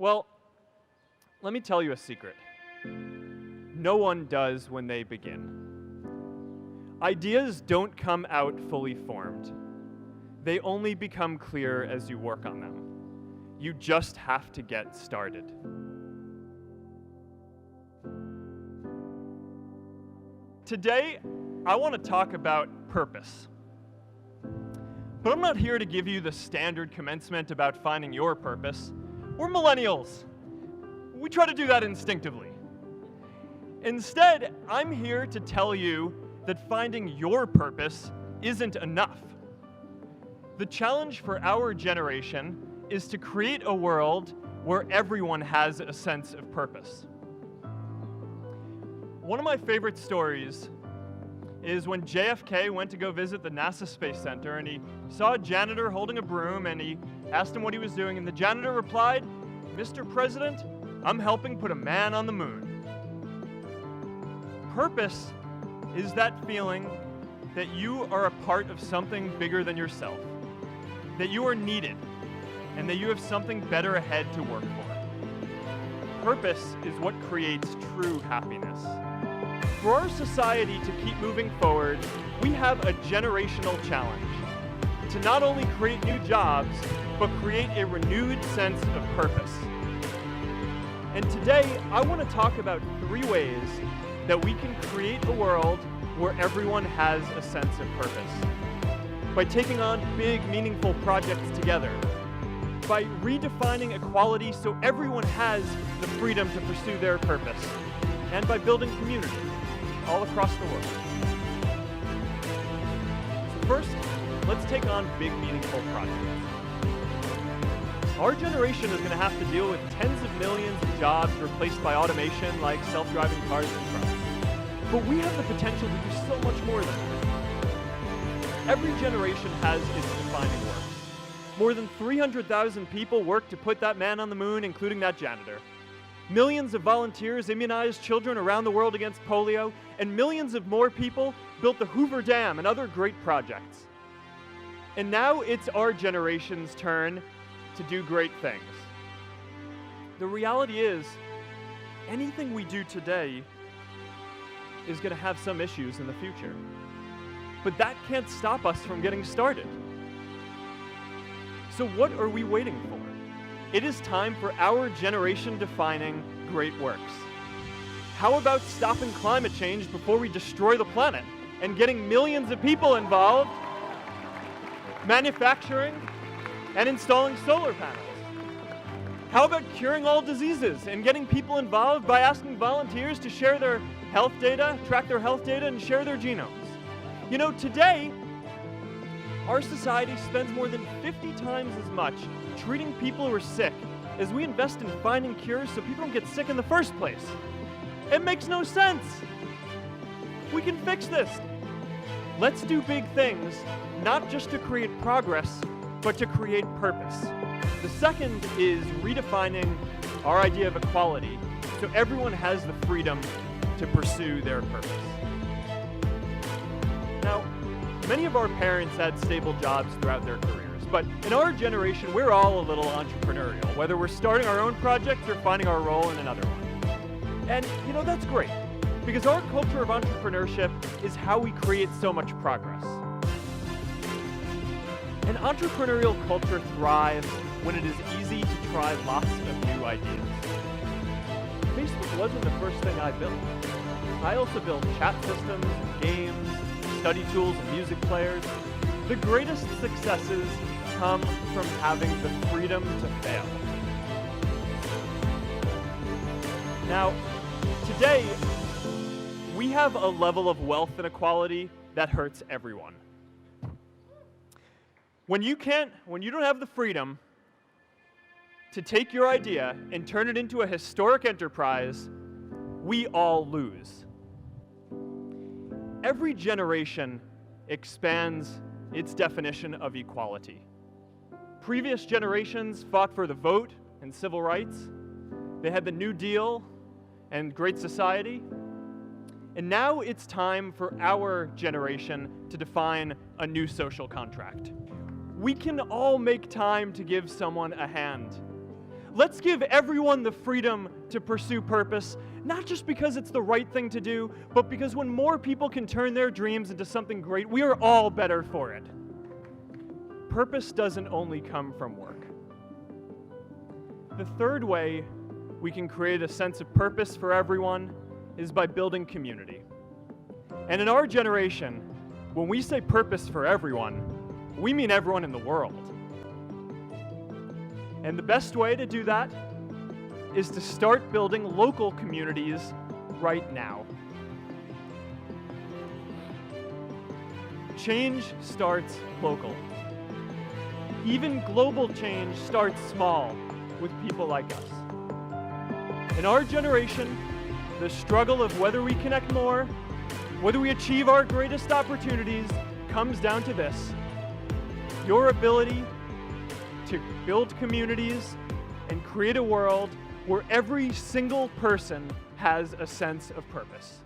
Well, let me tell you a secret. No one does when they begin. Ideas don't come out fully formed. They only become clear as you work on them. You just have to get started. Today, I want to talk about purpose. But I'm not here to give you the standard commencement about finding your purpose. We're millennials. We try to do that instinctively. Instead, I'm here to tell you that finding your purpose isn't enough. The challenge for our generation is to create a world where everyone has a sense of purpose. One of my favorite stories is when JFK went to go visit the NASA Space Center, and he saw a janitor holding a broom, and he asked him what he was doing, and the janitor replied, "Mr. President, I'm helping put a man on the moon." Purpose is that feeling that you are a part of something bigger than yourself, that you are needed, and that you have something better ahead to work for. Purpose is what creates true happiness. For our society to keep moving forward, we have a generational challenge to not only create new jobs, but create a renewed sense of purpose. And today, I want to talk about 3 ways that we can create a world where everyone has a sense of purpose. By taking on big, meaningful projects together. By redefining equality so everyone has the freedom to pursue their purpose. And by building community all across the world. So first, let's take on big, meaningful projects. Our generation is going to have to deal with tens of millions of jobs replaced by automation like self-driving cars and trucks. But we have the potential to do so much more than that. Every generation has its defining work. More than 300,000 people worked to put that man on the moon, including that janitor. Millions of volunteers immunized children around the world against polio, and millions of more people built the Hoover Dam and other great projects. And now it's our generation's turn to do great things. The reality is, anything we do today is going to have some issues in the future. But that can't stop us from getting started. So what are we waiting for? It is time for our generation defining great works. How about stopping climate change before we destroy the planet and getting millions of people involved, manufacturing and installing solar panels? How about curing all diseases and getting people involved by asking volunteers to share their health data, track their health data, and share their genomes? You know, today, our society spends more than 50 times as much treating people who are sick as we invest in finding cures so people don't get sick in the first place. It makes no sense. We can fix this. Let's do big things, not just to create progress, but to create purpose. The second is redefining our idea of equality so everyone has the freedom to pursue their purpose. Now, many of our parents had stable jobs throughout their careers, but in our generation, we're all a little entrepreneurial, whether we're starting our own project or finding our role in another one. And, you know, that's great, because our culture of entrepreneurship is how we create so much progress. An entrepreneurial culture thrives when it is easy to try lots of new ideas. Facebook wasn't the first thing I built. I also built chat systems, games, study tools, and music players. The greatest successes come from having the freedom to fail. Now, today, we have a level of wealth inequality that hurts everyone. When you don't have the freedom to take your idea and turn it into a historic enterprise, we all lose. Every generation expands its definition of equality. Previous generations fought for the vote and civil rights. They had the New Deal and Great Society. And now it's time for our generation to define a new social contract. We can all make time to give someone a hand. Let's give everyone the freedom to pursue purpose, not just because it's the right thing to do, but because when more people can turn their dreams into something great, we are all better for it. Purpose doesn't only come from work. The third way we can create a sense of purpose for everyone is by building community. And in our generation, when we say purpose for everyone, we mean everyone in the world. And the best way to do that is to start building local communities right now. Change starts local. Even global change starts small with people like us. In our generation, the struggle of whether we connect more, whether we achieve our greatest opportunities, comes down to this: your ability to build communities and create a world where every single person has a sense of purpose.